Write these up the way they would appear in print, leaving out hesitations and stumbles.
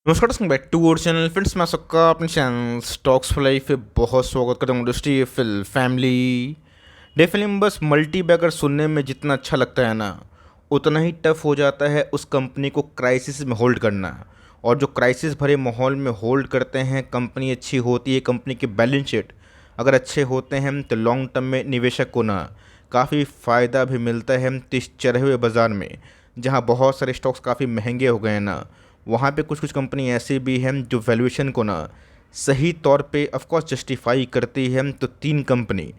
नमस्कार दोस्तों, back to our channel. Friends, मैं सबका अपने चैनल स्टॉक्स फॉर लाइफ पे बहुत स्वागत करता हूँ। Industry fill family day film बस मल्टी बैगर सुनने में जितना अच्छा लगता है ना, उतना ही टफ हो जाता है उस कंपनी को क्राइसिस में होल्ड करना। और जो क्राइसिस भरे माहौल में होल्ड करते हैं, कंपनी अच्छी होती है, कंपनी के बैलेंस शीट अगर अच्छे होते हैं तो लॉन्ग टर्म में निवेशक को ना काफ़ी फ़ायदा भी मिलता है। तो इस चढ़े हुए बाज़ार में जहाँ बहुत सारे स्टॉक्स काफ़ी महंगे हो गए हैं ना, वहाँ पे कुछ कुछ कंपनी ऐसी भी हैं जो वैल्यूएशन को ना सही तौर पे ऑफ कोर्स जस्टिफाई करती है। तो तीन कंपनी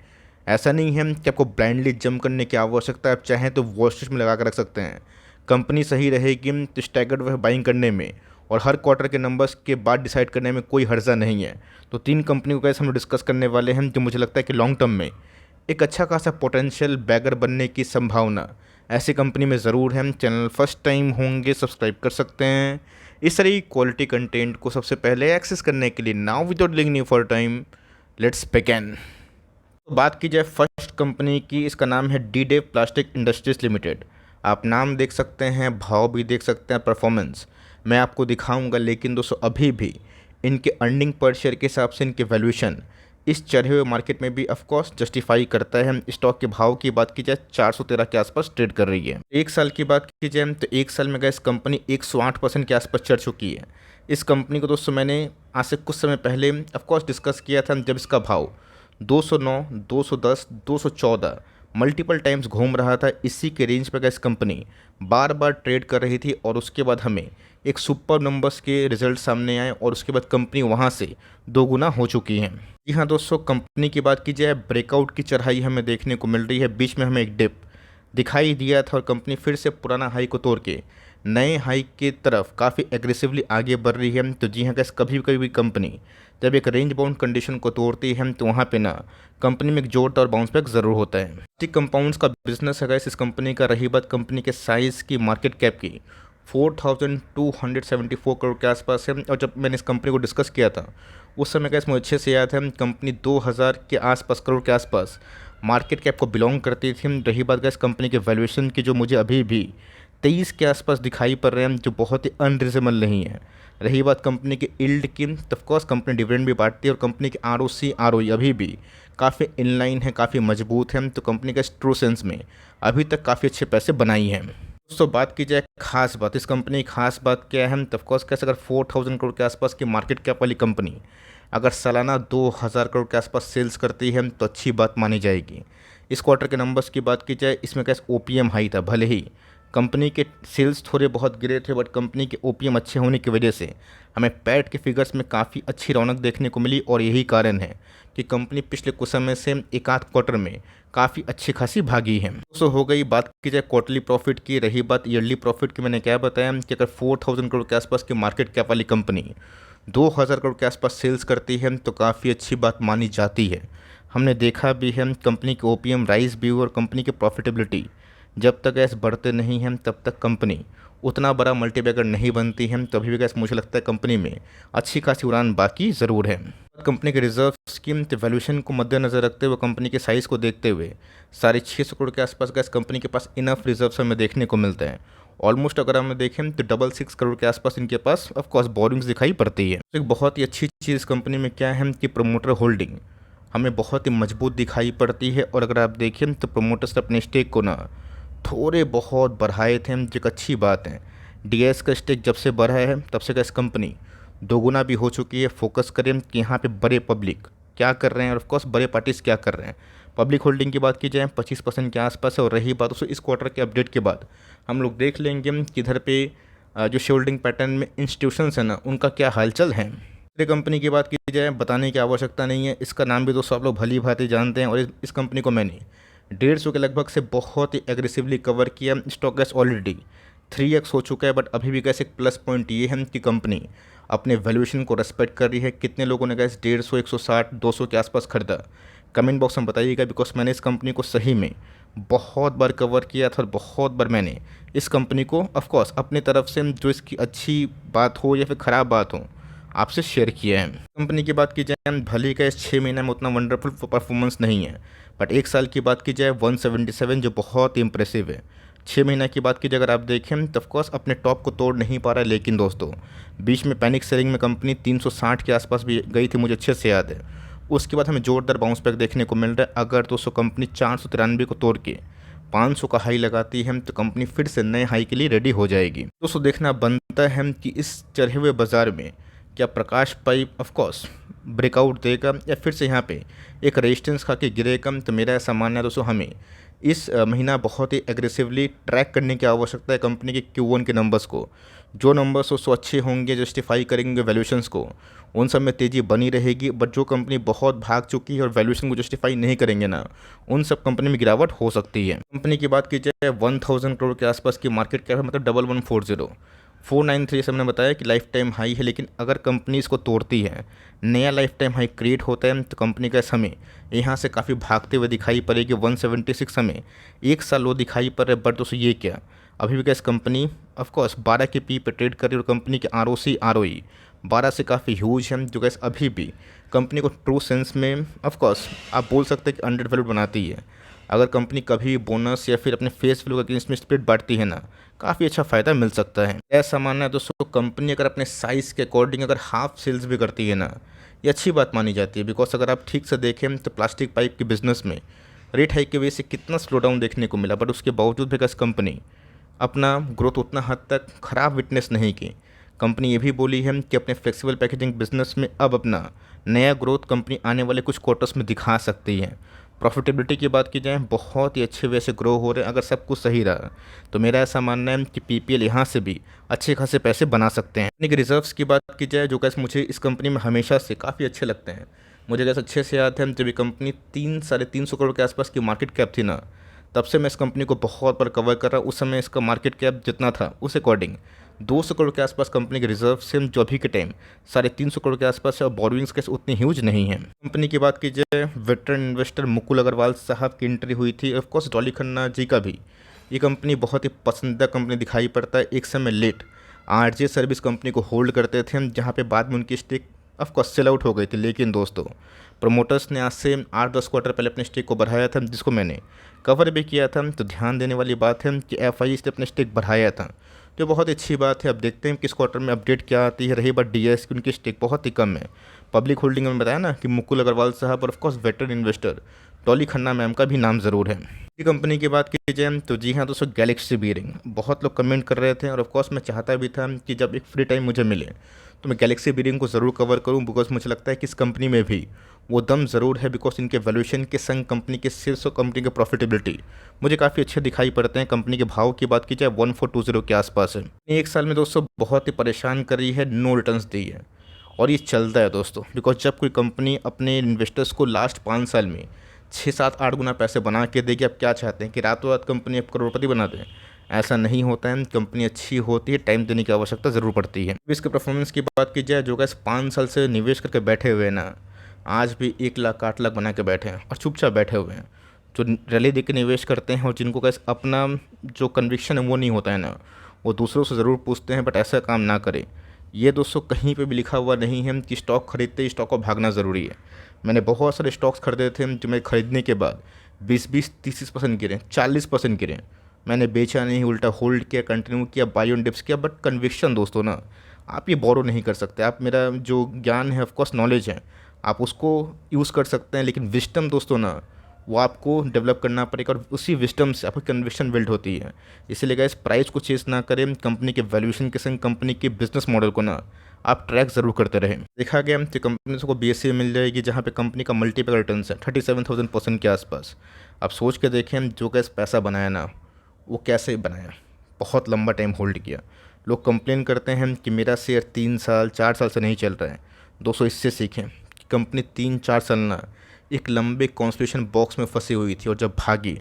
ऐसा नहीं है कि आपको ब्लाइंडली जंप करने की आवश्यकता है। आप चाहें तो वॉच लिस्ट में लगा कर रख सकते हैं। कंपनी सही रहेगी तो स्टैगर्ड वे बाइंग करने में और हर क्वार्टर के नंबर्स के बाद डिसाइड करने में कोई हर्जा नहीं है। तो तीन कंपनी को कैसे हम डिस्कस करने वाले हैं जो मुझे लगता है कि लॉन्ग टर्म में एक अच्छा खासा पोटेंशियल बैगर बनने की संभावना ऐसी कंपनी में ज़रूर है। चैनल फर्स्ट टाइम होंगे सब्सक्राइब कर सकते हैं इस तरह की क्वालिटी कंटेंट को सबसे पहले एक्सेस करने के लिए। नाउ विदाउट लिंग new for time, let's begin. तो बात की जाए फर्स्ट कंपनी की, इसका नाम है D day plastic industries limited. आप नाम देख सकते हैं, भाव भी देख सकते हैं, परफॉर्मेंस मैं आपको दिखाऊंगा। लेकिन दोस्तों अभी भी इनके अर्निंग पर शेयर के हिसाब से इनके वैल्यूएशन इस चढ़े हुए मार्केट में भी ऑफ कोर्स जस्टिफाई करता है। स्टॉक के भाव की बात की जाए 413 के आसपास ट्रेड कर रही है। एक साल की बात की जाए तो एक साल में गैस कंपनी 108% के आसपास चढ़ चुकी है। इस कंपनी को दोस्तों मैंने आज से कुछ समय पहले ऑफ कोर्स डिस्कस किया था, जब इसका भाव 209, 210, 214 मल्टीपल टाइम्स घूम रहा था। इसी के रेंज पर गैस कंपनी बार बार ट्रेड कर रही थी और उसके बाद हमें एक सुपर नंबर्स के रिजल्ट सामने आए और उसके बाद कंपनी वहाँ से दोगुना हो चुकी है। जी हाँ दोस्तों, कंपनी की बात की जाए ब्रेकआउट की चढ़ाई हमें देखने को मिल रही है। बीच में हमें एक डिप दिखाई दिया था और कंपनी फिर से पुराना हाई को तोड़ के नए हाई की तरफ काफ़ी एग्रेसिवली आगे बढ़ रही है। तो जी हाँ गैस, कभी कभी कंपनी जब एक रेंज बाउंड कंडीशन को तोड़ती है तो वहाँ पे ना कंपनी में एक जोरदार बाउंस बैक ज़रूर होता है। प्लास्टिक कंपाउंड्स का बिजनेस है गैस इस कंपनी का। रही बात कंपनी के साइज़ की, मार्केट कैप की, 4274 करोड़ के आसपास है। और जब मैंने इस कंपनी को डिस्कस किया था उस समय गैस मुझे अच्छे से याद है, कंपनी 2000 के आसपास करोड़ के आसपास मार्केट कैप को बिलोंग करती थी। रही बात गैस कंपनी के वैल्यूएशन की, जो मुझे अभी भी 23 के आसपास दिखाई पड़ रहे हैं, जो बहुत ही अनरिजनेबल नहीं है। रही बात कंपनी की इल्ड की, तो ऑफकोर्स कंपनी डिविडेंड भी बांटती है और कंपनी की ROC ROE अभी भी काफ़ी इनलाइन है, काफ़ी मजबूत है। तो कंपनी का ट्रू सेंस में अभी तक काफ़ी अच्छे पैसे बनाई हैं। दोस्तों बात की जाए खास बात, इस कंपनी की खास बात क्या है, तो ऑफकोर्स कैसे अगर 4000 करोड़ के आसपास की मार्केट कैप वाली कंपनी अगर सालाना 2000 करोड़ के आसपास सेल्स करती है तो अच्छी बात मानी जाएगी। इस क्वार्टर के नंबर्स की बात की जाए, इसमें कैसे OPM हाई था। भले ही कंपनी के सेल्स थोड़े बहुत गिरे थे, बट कंपनी के OPM अच्छे होने की वजह से हमें पैट के फिगर्स में काफ़ी अच्छी रौनक देखने को मिली। और यही कारण है कि कंपनी पिछले कुछ समय से एक आध क्वार्टर में काफ़ी अच्छी खासी भागी है। दोस्तों हो गई बात की जाए क्वार्टरली प्रॉफिट की। रही बात ईयरली प्रॉफिट की, मैंने क्या बताया कि अगर 4000 करोड़ के आसपास की मार्केट कैप वाली कंपनी 2000 करोड़ के आसपास सेल्स करती है तो काफ़ी अच्छी बात मानी जाती है। हमने देखा भी है कंपनी के OPM राइज भी हुए और कंपनी की प्रॉफिटेबिलिटी जब तक गैस बढ़ते नहीं हैं तब तक कंपनी उतना बड़ा मल्टीबैगर नहीं बनती है। तभी भी गैस मुझे लगता है कंपनी में अच्छी खासी उड़ान बाकी ज़रूर है। कंपनी के रिजर्व स्कीम वैल्यूएशन को मद्देनज़र रखते हुए, कंपनी के साइज़ को देखते हुए 650 करोड़ के आसपास गैस कंपनी के पास इनफ रिजर्व्स हमें देखने को मिलता है। ऑलमोस्ट अगर हम देखें तो 66 करोड़ के आसपास इनके पास ऑफ कोर्स बोरिंग्स दिखाई पड़ती है। तो एक बहुत ही अच्छी चीज़ इस कंपनी में क्या है कि प्रमोटर होल्डिंग हमें बहुत ही मजबूत दिखाई पड़ती है। और अगर आप देखें तो प्रमोटर्स ने अपने स्टेक को ना थोड़े बहुत बढ़ाए थे, जो एक अच्छी बात है। DS का स्टेक जब से बढ़ा है तब से गैस कंपनी दोगुना भी हो चुकी है। फोकस करें कि यहाँ पे बड़े पब्लिक क्या कर रहे हैं और ऑफकोर्स बड़े पार्टीज क्या कर रहे हैं। पब्लिक होल्डिंग की बात की जाए 25% के आसपास है। और रही बात उसको इस क्वार्टर के अपडेट के बाद हम लोग देख लेंगे कि इधर पे जो शेयर होल्डिंग पैटर्न में इंस्टीट्यूशंस हैं ना, उनका क्या हालचाल है। दूसरी कंपनी की बात की जाए बताने की आवश्यकता नहीं है, इसका नाम भी दोस्तों आप लोग भली भांति जानते हैं। और इस कंपनी को मैंने 150 के लगभग से बहुत ही एग्रेसिवली कवर किया। स्टॉक गैस ऑलरेडी 3x हो चुका है। बट अभी भी गैस एक प्लस पॉइंट ये है कि कंपनी अपने वैल्यूएशन को रेस्पेक्ट कर रही है। कितने लोगों ने गैस 150, 160, 200 के आसपास खरीदा, कमेंट बॉक्स में बताइएगा। बिकॉज मैंने इस कंपनी को सही में बहुत बार कवर किया था और बहुत बार मैंने इस कंपनी को ऑफकोर्स अपनी तरफ से जो इसकी अच्छी बात हो या फिर ख़राब बात हो आपसे शेयर किया है। कंपनी की बात की जाए भले का इस 6 महीने में उतना वंडरफुल परफॉर्मेंस नहीं है, बट एक साल की बात की जाए 177 जो बहुत ही इंप्रेसिव है। 6 महीना की बात कीजिए अगर आप देखें तो ऑफकोर्स अपने टॉप को तोड़ नहीं पा रहा है, लेकिन दोस्तों बीच में पैनिक सेलिंग में कंपनी 360 के आसपास भी गई थी, मुझे अच्छे से याद है। उसके बाद हमें जोरदार बाउंस बैक देखने को मिल रहा है। अगर दोस्तों कंपनी 493 को तोड़ के 500 का हाई लगाती है तो कंपनी फिर से नए हाई के लिए रेडी हो जाएगी। दोस्तों देखना बनता है कि इस चढ़े हुए बाजार में क्या प्रकाश पाइप ऑफकोर्स ब्रेकआउट देगा या फिर से यहाँ पे एक रेजिस्टेंस खा के गिरेगा। तो मेरा ऐसा मानना है दोस्तों हमें इस महीना बहुत ही एग्रेसिवली ट्रैक करने की आवश्यकता है कंपनी के Q1 के नंबर्स को। जो नंबर्स दोस्तों अच्छे होंगे, जस्टिफाई करेंगे वैल्यूएशंस को, उन सब में तेज़ी बनी रहेगी। बट जो कंपनी बहुत भाग चुकी है और वैल्यूएशन को जस्टिफाई नहीं करेंगे ना, उन सब कंपनी में गिरावट हो सकती है। कंपनी की बात की जाए 1000 करोड़ के आसपास की मार्केट कैप है, मतलब 1140 493 से हमने बताया कि लाइफ टाइम हाई है। लेकिन अगर कंपनी इसको तोड़ती है, नया लाइफ टाइम हाई क्रिएट होता है तो कंपनी का हमें यहाँ से काफ़ी भागते हुए दिखाई पड़ेगी। 176 हमें एक साल लो दिखाई पड़ रहा है। बट दोस्तों ये क्या, अभी भी गैस कंपनी ऑफकोर्स 12 के पी पे ट्रेड कर रही है और कंपनी के ROC ROE 12 से काफ़ी ह्यूज है, जो गैस अभी भी कंपनी को ट्रू सेंस में ऑफकोर्स आप बोल सकते हैं कि अंडर वैल्यूड बनाती है। अगर कंपनी कभी बोनस या फिर अपने फेस वैल्यू के अगेंस्ट में स्प्लिट बांटती है ना, काफ़ी अच्छा फ़ायदा मिल सकता है। ऐसा मानना है दोस्तों कंपनी अगर अपने साइज़ के अकॉर्डिंग अगर हाफ सेल्स भी करती है ना, ये अच्छी बात मानी जाती है। बिकॉज अगर आप ठीक से देखें तो प्लास्टिक पाइप के बिजनेस में रेट हाइक की वजह से कितना स्लो डाउन देखने को मिला, बट उसके बावजूद भी कंपनी अपना ग्रोथ उतना हद तक ख़राब विटनेस नहीं की। कंपनी ये भी बोली है कि अपने फ्लेक्सिबल पैकेजिंग बिजनेस में अब अपना नया ग्रोथ कंपनी आने वाले कुछ क्वार्टर्स में दिखा सकती है। प्रॉफिटेबिलिटी की बात की जाए बहुत ही अच्छे वे से ग्रो हो रहे हैं। अगर सब कुछ सही रहा तो मेरा ऐसा मानना है कि PPL यहाँ से भी अच्छे खासे पैसे बना सकते हैं। कंपनी के रिजर्व्स की बात की जाए जो कैसे मुझे इस कंपनी में हमेशा से काफ़ी अच्छे लगते हैं। मुझे कैसे अच्छे से याद है जब ये कंपनी 300-350 करोड़ के आसपास की मार्केट कैप थी ना, तब से मैं इस कंपनी को बहुत बार कवर कर रहा हूँ। उस समय इसका मार्केट कैप जितना था उस अकॉर्डिंग 200 करोड़ के आसपास कंपनी के रिजर्व से जो अभी के टाइम 350 करोड़ के आसपास है और बोरोइंग्स कैसे उतनी ह्यूज नहीं है। कंपनी की बात की जाए वेटरन इन्वेस्टर मुकुल अग्रवाल साहब की एंट्री हुई थी, ऑफकोर्स डॉली खन्ना जी का भी। ये कंपनी बहुत ही पसंदीदा कंपनी दिखाई पड़ता है। एक समय लेट RJ सर्विस कंपनी को होल्ड करते थे, जहाँ पे बाद में उनकी स्टेक ऑफकोर्स सेल आउट हो गई थी। लेकिन दोस्तों प्रमोटर्स ने आज से 8-10 क्वार्टर पहले अपने स्टेक को बढ़ाया था, जिसको मैंने कवर भी किया था। तो ध्यान देने वाली बात है कि FI से अपने स्टेक बढ़ाया था, तो बहुत अच्छी बात है। अब देखते हैं किस क्वार्टर में अपडेट क्या आती है। रही बात DIS की, उनकी स्टेक बहुत ही कम है। पब्लिक होल्डिंग में बताया ना कि मुकुल अग्रवाल साहब और of course veteran investor Dolly Khanna ma'am का भी नाम ज़रूर है। ये कंपनी की बात की जाए तो जी हाँ दोस्तों, गैलेक्सी बीयरिंग बहुत लोग कमेंट कर रहे थे और ऑफकोर्स मैं चाहता भी था कि जब एक फ्री टाइम मुझे मिले तो मैं गैलेक्सी बीयरिंग को ज़रूर कवर करूँ। बिकॉज मुझे लगता है कि इस कंपनी में भी वो दम ज़रूर है। बिकॉज इनके वैल्यूएशन के संग कंपनी के सेल्स और कंपनी के प्रॉफिटेबिलिटी मुझे काफ़ी अच्छे दिखाई पड़ते हैं। कंपनी के भाव की बात की जाए 1420 के आसपास है। एक साल में दोस्तों बहुत ही परेशान कर रही है, नो रिटर्न्स दी है और ये चलता है दोस्तों। बिकॉज जब कोई कंपनी अपने इन्वेस्टर्स को लास्ट 5 साल में 6-7-8 गुना पैसे बना के देगी, अब क्या चाहते हैं कि रातों रात कंपनी अब करोड़पति बना दें? ऐसा नहीं होता है। कंपनी अच्छी होती है, टाइम देने की आवश्यकता ज़रूर पड़ती है। इसके परफॉर्मेंस की बात की जाए जो गैस 5 साल से निवेश करके बैठे हुए हैं ना, आज भी 1 लाख 8 लाख बना के बैठे हैं और चुपचाप बैठे हुए हैं। जो रैली देख के निवेश करते हैं और जिनको गैस अपना जो कन्विक्शन है वो नहीं होता है ना, वो दूसरों से ज़रूर पूछते हैं, बट ऐसा काम ना करें। ये दोस्तों कहीं पे भी लिखा हुआ नहीं है कि स्टॉक खरीदते ही स्टॉक को भागना ज़रूरी है। मैंने बहुत सारे स्टॉक्स खरीदे थे जो मैं खरीदने के बाद 20-20, 30% गिरे, 40% गिरे। मैंने बेचा नहीं, उल्टा होल्ड किया, कंटिन्यू किया, बाई ऑन डिप्स किया। बट कन्विक्शन दोस्तों ना, आप ये बोरो नहीं कर सकते। आप मेरा जो ज्ञान है, ऑफकोर्स नॉलेज है, आप उसको यूज़ कर सकते हैं, लेकिन विस्टम दोस्तों ना, वो आपको डेवलप करना पड़ेगा और उसी विस्टम से आपकी कन्विक्शन बिल्ड होती है। इसीलिए गाइस प्राइस को चेस ना करें, कंपनी के वैल्यूएशन के संग कंपनी के बिजनेस मॉडल को ना आप ट्रैक ज़रूर करते रहें। देखा गया कि कंपनी को BSE मिल जाएगी जहाँ पे कंपनी का मल्टीपल रिटर्न्स है 37,000% के आसपास। आप सोच के देखें जो गैस पैसा बनाया ना, वो कैसे बनाया, बहुत लंबा टाइम होल्ड किया। लोग कंप्लेन करते हैं कि मेरा शेयर 3 साल 4 साल से नहीं चल रहा है। दोस्तों इससे सीखें कि कंपनी 3-4 साल ना एक लंबे कॉन्स्टिट्यूशन बॉक्स में फंसी हुई थी और जब भागी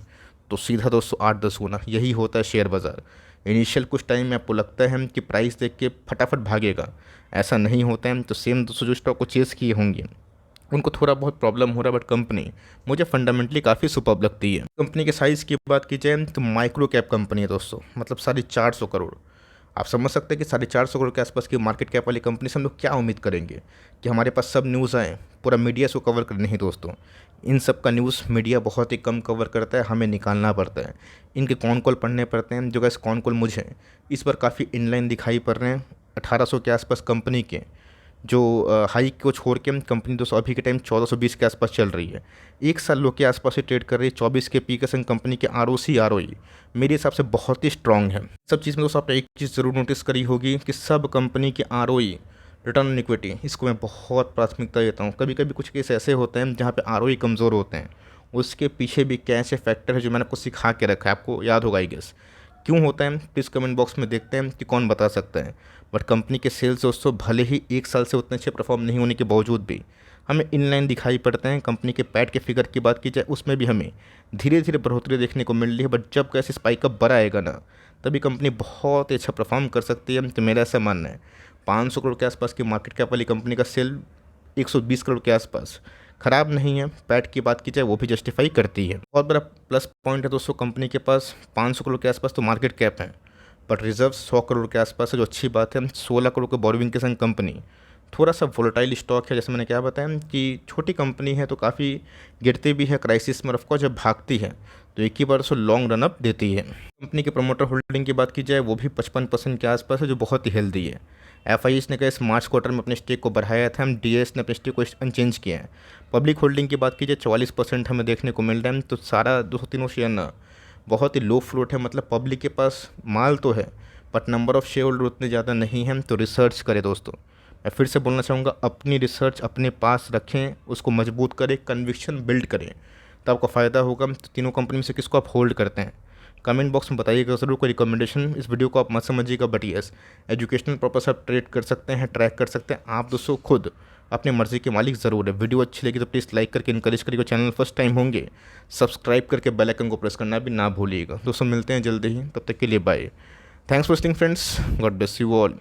तो सीधा दोस्तों 8-10 गुना। यही होता है शेयर बाज़ार। इनिशियल कुछ टाइम में आपको लगता है कि प्राइस देख के फटाफट भागेगा, ऐसा नहीं होता है। तो सेम दोस्तों जो स्टॉक को चेस किए होंगे उनको थोड़ा बहुत प्रॉब्लम हो रहा है, बट कंपनी मुझे फंडामेंटली काफ़ी सुपर्ब लगती है। कंपनी के साइज़ की बात की जाए तो माइक्रो कैप कंपनी है दोस्तों, मतलब 450 करोड़। आप समझ सकते हैं कि 450 करोड़ के आसपास की मार्केट कैप वाली कंपनी से हम लोग क्या उम्मीद करेंगे कि हमारे पास सब न्यूज़ आए, पूरा मीडिया इसको कवर कर। नहीं दोस्तों, इन सब का न्यूज़ मीडिया बहुत ही कम कवर करता है, हमें निकालना पड़ता है। इनके कौन कॉल पढ़ने पड़ते हैं, जो गैस कौन कॉल मुझे इस पर काफ़ी इनलाइन दिखाई पड़ रहे हैं। 1800 के आसपास कंपनी के जो हाई को छोड़ के कंपनी दोस्तों अभी के टाइम 1420 के आसपास चल रही है। एक साल लो के आसपास ही ट्रेड कर रही है। 24 के पी के संग कंपनी के ROC मेरे हिसाब से बहुत ही स्ट्रांग है। सब चीज़ में दोस्तों आपने एक चीज़ ज़रूर नोटिस करी होगी कि सब कंपनी के ROE, रिटर्न ऑन इक्विटी, इसको मैं बहुत प्राथमिकता देता हूँ। कभी कभी कुछ केस ऐसे होते हैं जहाँ पे ROE कमज़ोर होते हैं, उसके पीछे भी क्या ऐसे फैक्टर है जो मैंने आपको सिखा के रखा है, आपको याद होगा आई गेस। क्यों होता है प्लीज़ कमेंट बॉक्स में देखते हैं कि कौन बता सकता है। बट कंपनी के सेल्स दोस्तों भले ही एक साल से उतने अच्छे परफॉर्म नहीं होने के बावजूद भी हमें इनलाइन दिखाई पड़ते हैं। कंपनी के पैट के फिगर की बात की जाए उसमें भी हमें धीरे धीरे बढ़ोतरी देखने को मिल रही है। बट जब कैसे स्पाइक अप बड़ा आएगा ना, तभी कंपनी बहुत ही अच्छा परफॉर्म कर सकती है। तो मेरा ऐसा मानना है 500 करोड़ के आसपास की मार्केट कैप वाली कंपनी का सेल 120 करोड़ के आसपास ख़राब नहीं है। पैट की बात की जाए वो भी जस्टिफाई करती है। बहुत बड़ा प्लस पॉइंट है दोस्तों, कंपनी के पास 500 करोड़ के आसपास तो मार्केट कैप है, बट रिजर्व 100 करोड़ के आसपास है, जो अच्छी बात है। 16 करोड़ के बोरोविंग के संग कंपनी थोड़ा सा वोलेटाइल स्टॉक है। जैसे मैंने क्या बताया कि छोटी कंपनी है तो काफ़ी गिरती भी है क्राइसिस में, और ऑफकोर्स जब भागती है तो एक ही बार उसको लॉन्ग रन अप देती है। कंपनी के प्रमोटर होल्डिंग की बात की जाए वो भी 55% के आसपास है, जो बहुत ही हेल्दी है। FIS ने कहा इस मार्च क्वार्टर में अपने स्टेक को बढ़ाया था, हम DIS ने अपने स्टेक को अनचेंज किया है। पब्लिक होल्डिंग की बात की जाए 44% हमें देखने को मिल रहा है। तो सारा 203 शेयर ना बहुत ही लो फ्लोट है, मतलब पब्लिक के पास माल तो है but number of share holder उतने ज़्यादा नहीं हैं। तो रिसर्च करें दोस्तों, मैं फिर से बोलना चाहूँगा, अपनी रिसर्च अपने पास रखें, उसको मजबूत करें, कन्विक्शन बिल्ड करें, तो आपको फ़ायदा होगा। तो तीनों कंपनी में से किसको आप होल्ड करते हैं कमेंट बॉक्स में बताइएगा ज़रूर। कोई रिकमेंडेशन इस वीडियो को आप मत समझिएगा, बट यस एजुकेशनल पर्पस आप ट्रेड कर सकते हैं, ट्रैक कर सकते हैं। आप दोस्तों खुद अपने मर्जी के मालिक ज़रूर है। वीडियो अच्छी लगी तो प्लीज़ लाइक करके इनकरेज करिएगा। चैनल फर्स्ट टाइम होंगे सब्सक्राइब करके बेल आइकन को प्रेस करना भी ना भूलिएगा। दोस्तों मिलते हैं जल्दी ही, तब तक के लिए bye. Thanks for listening friends, God bless you all.